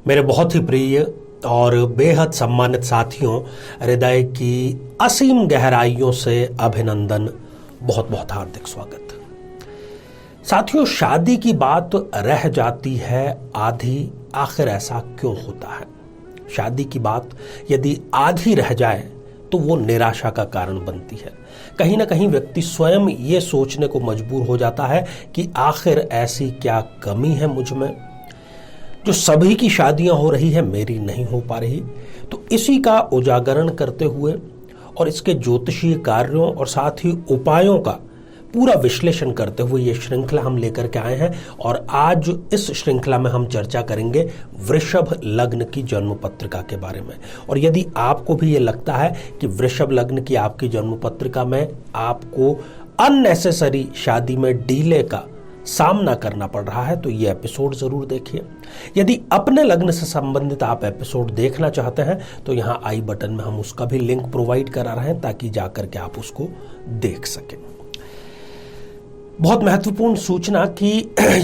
मेरे बहुत ही प्रिय और बेहद सम्मानित साथियों, हृदय की असीम गहराइयों से अभिनंदन, बहुत बहुत हार्दिक स्वागत। साथियों, शादी की बात रह जाती है आधी, आखिर ऐसा क्यों होता है? शादी की बात यदि आधी रह जाए तो वो निराशा का कारण बनती है। कहीं ना कहीं व्यक्ति स्वयं ये सोचने को मजबूर हो जाता है कि आखिर ऐसी क्या कमी है मुझ में, जो सभी की शादियां हो रही है मेरी नहीं हो पा रही। तो इसी का उजागरण करते हुए और इसके ज्योतिषीय कार्यों और साथ ही उपायों का पूरा विश्लेषण करते हुए ये श्रृंखला हम लेकर के आए हैं। और आज इस श्रृंखला में हम चर्चा करेंगे वृषभ लग्न की जन्म पत्रिका के बारे में। और यदि आपको भी ये लगता है कि वृषभ लग्न की आपकी जन्म पत्रिका में आपको अननेसेसरी शादी में डीले का सामना करना पड़ रहा है, तो ये एपिसोड जरूर देखिए। यदि अपने लग्न से संबंधित आप एपिसोड देखना चाहते हैं तो यहाँ आई बटन में हम उसका भी लिंक प्रोवाइड करा रहे हैं, ताकि जाकर के आप उसको देख सकें। बहुत महत्वपूर्ण सूचना कि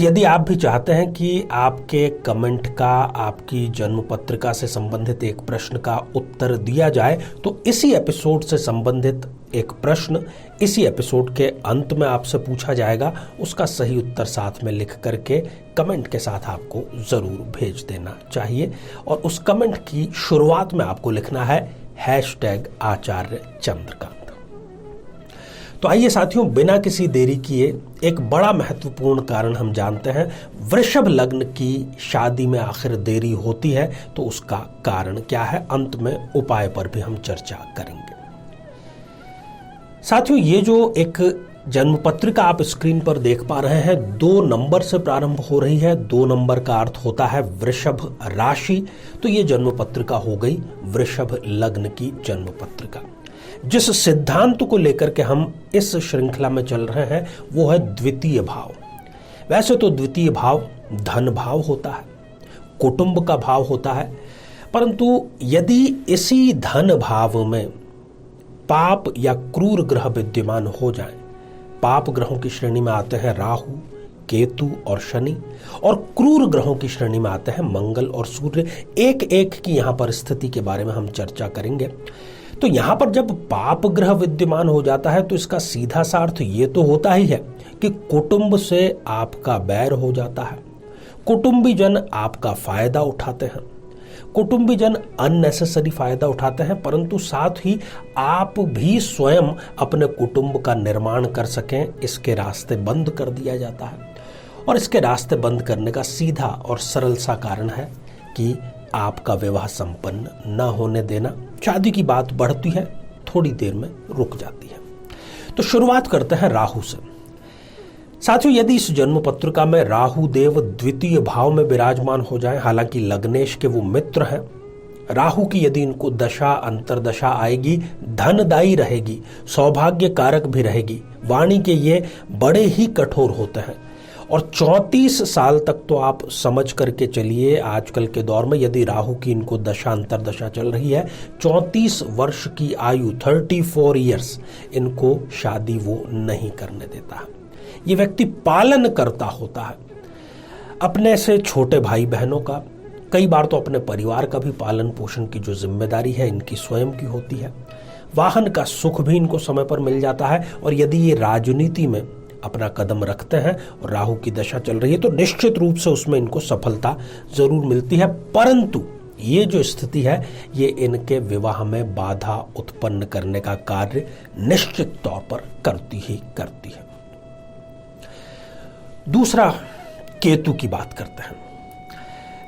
यदि आप भी चाहते हैं कि आपके कमेंट का आपकी जन्म पत्रिका से संबंधित एक प्रश्न का उत्तर दिया जाए, तो इसी एपिसोड से संबंधित एक प्रश्न इसी एपिसोड के अंत में आपसे पूछा जाएगा। उसका सही उत्तर साथ में लिख करके कमेंट के साथ आपको जरूर भेज देना चाहिए। और उस कमेंट की शुरुआत में आपको लिखना है #आचार्य चंद्रकांत। तो आइए साथियों, बिना किसी देरी किए एक बड़ा महत्वपूर्ण कारण हम जानते हैं। वृषभ लग्न की शादी में आखिर देरी होती है तो उसका कारण क्या है, अंत में उपाय पर भी हम चर्चा करेंगे। साथियों, ये जो एक जन्म पत्रिका आप स्क्रीन पर देख पा रहे हैं, 2 नंबर से प्रारंभ हो रही है। 2 नंबर का अर्थ होता है वृषभ राशि। तो ये जन्म पत्रिका हो गई वृषभ लग्न की जन्म पत्रिका। जिस सिद्धांत को लेकर के हम इस श्रृंखला में चल रहे हैं वो है द्वितीय भाव। वैसे तो द्वितीय भाव धन भाव होता है, कुटुंब का भाव होता है, परंतु यदि इसी धन भाव में पाप या क्रूर ग्रह विद्यमान हो जाएं, पाप ग्रहों की श्रेणी में आते हैं राहु, केतु और शनि, और क्रूर ग्रहों की श्रेणी में आते हैं मंगल और सूर्य। एक एक की यहां पर स्थिति के बारे में हम चर्चा करेंगे। तो यहां पर जब पाप ग्रह विद्यमान हो जाता है तो इसका सीधा सा अर्थ ये तो होता ही है कि कुटुंब से आपका बैर हो जाता है, कुटुंबी जन आपका फायदा उठाते हैं, कुटुंबी जन अननेसेसरी फायदा उठाते हैं, परंतु साथ ही आप भी स्वयं अपने कुटुंब का निर्माण कर सकें इसके रास्ते बंद कर दिया जाता है। और इसके रास्ते बंद करने का सीधा और सरल सा कारण है कि आपका विवाह संपन्न न होने देना। शादी की बात बढ़ती है, थोड़ी देर में रुक जाती है। तो शुरुआत करते हैं राहु से। साथियों, यदि इस जन्म पत्रिका में राहु देव द्वितीय भाव में विराजमान हो जाए, हालांकि लग्नेश के वो मित्र हैं, राहु की यदि इनको दशा अंतरदशा आएगी, धनदायी रहेगी, सौभाग्य कारक भी रहेगी। वाणी के ये बड़े ही कठोर होते हैं और 34 साल तक तो आप समझ करके चलिए, आजकल के दौर में यदि राहु की इनको दशा अंतरदशा चल रही है, 34 वर्ष की आयु 34 ईयर्स इनको शादी वो नहीं करने देता है। ये व्यक्ति पालन करता होता है अपने से छोटे भाई बहनों का, कई बार तो अपने परिवार का भी पालन पोषण की जो जिम्मेदारी है इनकी स्वयं की होती है। वाहन का सुख भी इनको समय पर मिल जाता है। और यदि ये राजनीति में अपना कदम रखते हैं और राहु की दशा चल रही है तो निश्चित रूप से उसमें इनको सफलता जरूर मिलती है, परंतु ये जो स्थिति है ये इनके विवाह में बाधा उत्पन्न करने का कार्य निश्चित तौर पर करती ही करती है। दूसरा, केतु की बात करते हैं।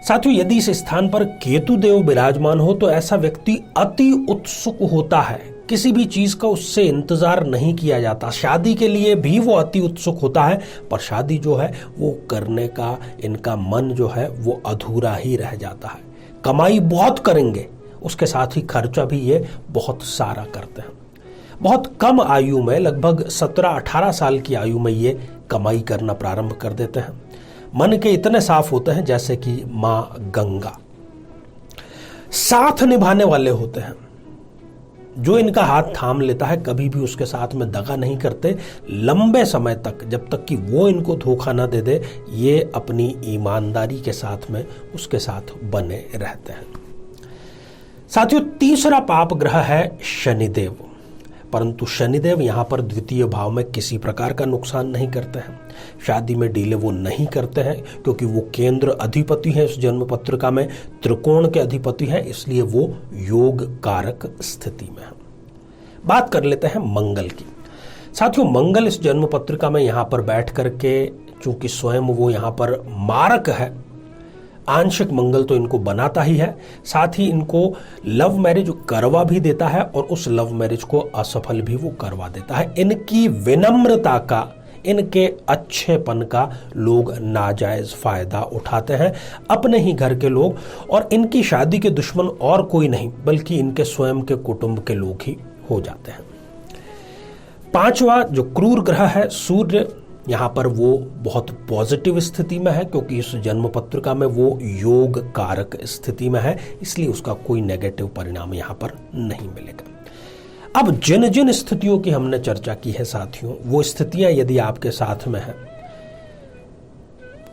साथियों, यदि इस स्थान पर केतु देव विराजमान हो तो ऐसा व्यक्ति अति उत्सुक होता है, किसी भी चीज का उससे इंतजार नहीं किया जाता। शादी के लिए भी वो अति उत्सुक होता है, पर शादी जो है वो करने का इनका मन जो है वो अधूरा ही रह जाता है। कमाई बहुत करेंगे, उसके साथ ही खर्चा भी ये बहुत सारा करते हैं। बहुत कम आयु में, लगभग 17-18 साल की आयु में ये कमाई करना प्रारंभ कर देते हैं। मन के इतने साफ होते हैं जैसे कि मां गंगा। साथ निभाने वाले होते हैं, जो इनका हाथ थाम लेता है कभी भी उसके साथ में दगा नहीं करते, लंबे समय तक, जब तक कि वो इनको धोखा ना दे दे, ये अपनी ईमानदारी के साथ में उसके साथ बने रहते हैं। साथियों, तीसरा पाप ग्रह है शनिदेव। परंतु शनिदेव यहां पर द्वितीय भाव में किसी प्रकार का नुकसान नहीं करते हैं। शादी में डीले वो नहीं करते हैं क्योंकि वो केंद्र अधिपति है, इस जन्म पत्रिका में त्रिकोण के अधिपति है, इसलिए वो योग कारक स्थिति में है। बात कर लेते हैं मंगल की। साथियों, मंगल इस जन्म पत्रिका में यहां पर बैठ करके, चूंकि स्वयं वो यहां पर मारक है, आंशिक मंगल तो इनको बनाता ही है, साथ ही इनको लव मैरिज करवा भी देता है और उस लव मैरिज को असफल भी वो करवा देता है। इनकी विनम्रता का, इनके अच्छेपन का लोग नाजायज फायदा उठाते हैं, अपने ही घर के लोग, और इनकी शादी के दुश्मन और कोई नहीं बल्कि इनके स्वयं के कुटुंब के लोग ही हो जाते हैं। पांचवा जो क्रूर ग्रह है सूर्य, यहां पर वो बहुत पॉजिटिव स्थिति में है क्योंकि इस जन्म पत्रिका में वो योग कारक स्थिति में है, इसलिए उसका कोई नेगेटिव परिणाम यहां पर नहीं मिलेगा। अब जिन जिन स्थितियों की हमने चर्चा की है साथियों, वो स्थितियां यदि आपके साथ में है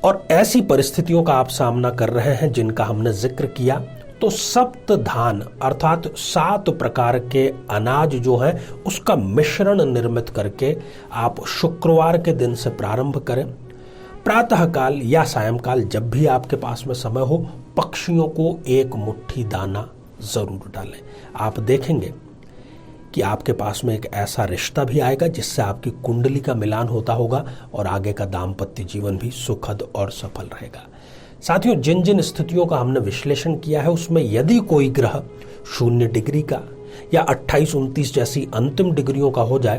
और ऐसी परिस्थितियों का आप सामना कर रहे हैं जिनका हमने जिक्र किया, तो सप्त धान अर्थात 7 प्रकार के अनाज जो है उसका मिश्रण निर्मित करके आप शुक्रवार के दिन से प्रारंभ करें। प्रातः काल या सायंकाल जब भी आपके पास में समय हो, पक्षियों को 1 मुट्ठी दाना जरूर डालें। आप देखेंगे कि आपके पास में एक ऐसा रिश्ता भी आएगा जिससे आपकी कुंडली का मिलान होता होगा और आगे का दाम्पत्य जीवन भी सुखद और सफल रहेगा। साथियों, जिन जिन स्थितियों का हमने विश्लेषण किया है उसमें यदि कोई ग्रह 0 डिग्री का या 28-29 जैसी अंतिम डिग्रियों का हो जाए,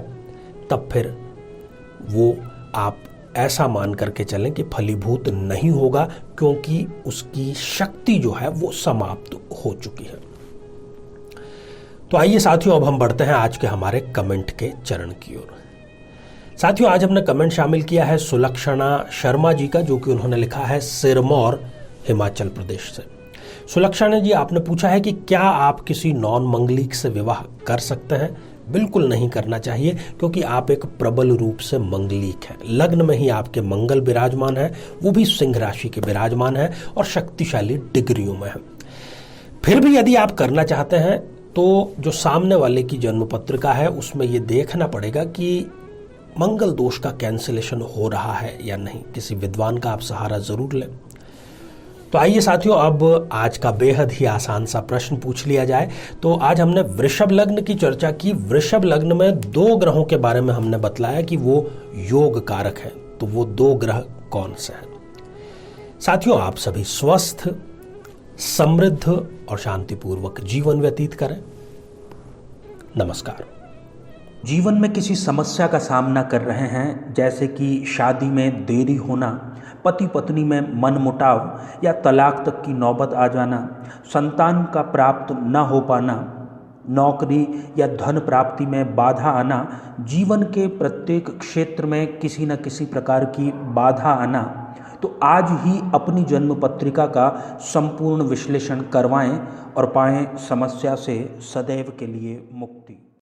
तब फिर वो आप ऐसा मान करके चलें कि फलीभूत नहीं होगा, क्योंकि उसकी शक्ति जो है वो समाप्त हो चुकी है। तो आइए साथियों, अब हम बढ़ते हैं आज के हमारे कमेंट के चरण की ओर। साथियों, आज हमने कमेंट शामिल किया है सुलक्षणा शर्मा जी का, जो कि उन्होंने लिखा है सिरमौर हिमाचल प्रदेश से। सुलक्षणा जी, आपने पूछा है कि क्या आप किसी नॉन मंगलिक से विवाह कर सकते हैं? बिल्कुल नहीं करना चाहिए, क्योंकि आप एक प्रबल रूप से मंगलिक हैं। लग्न में ही आपके मंगल विराजमान है, वो भी सिंह राशि के विराजमान है और शक्तिशाली डिग्रियों में है। फिर भी यदि आप करना चाहते हैं तो जो सामने वाले की जन्म पत्रिका है उसमें ये देखना पड़ेगा कि मंगल दोष का कैंसिलेशन हो रहा है या नहीं। किसी विद्वान का आप सहारा जरूर लें। तो आइए साथियों, अब आज का बेहद ही आसान सा प्रश्न पूछ लिया जाए। तो आज हमने वृषभ लग्न की चर्चा की। वृषभ लग्न में 2 ग्रहों के बारे में हमने बतलाया कि वो योग कारक है। तो वो 2 ग्रह कौन से हैं? साथियों, आप सभी स्वस्थ, समृद्ध और शांतिपूर्वक जीवन व्यतीत करें। नमस्कार। जीवन में किसी समस्या का सामना कर रहे हैं, जैसे कि शादी में देरी होना, पति पत्नी में मनमुटाव या तलाक तक की नौबत आ जाना, संतान का प्राप्त न हो पाना, नौकरी या धन प्राप्ति में बाधा आना, जीवन के प्रत्येक क्षेत्र में किसी न किसी प्रकार की बाधा आना, तो आज ही अपनी जन्म पत्रिका का संपूर्ण विश्लेषण करवाएं और पाएं समस्या से सदैव के लिए मुक्ति।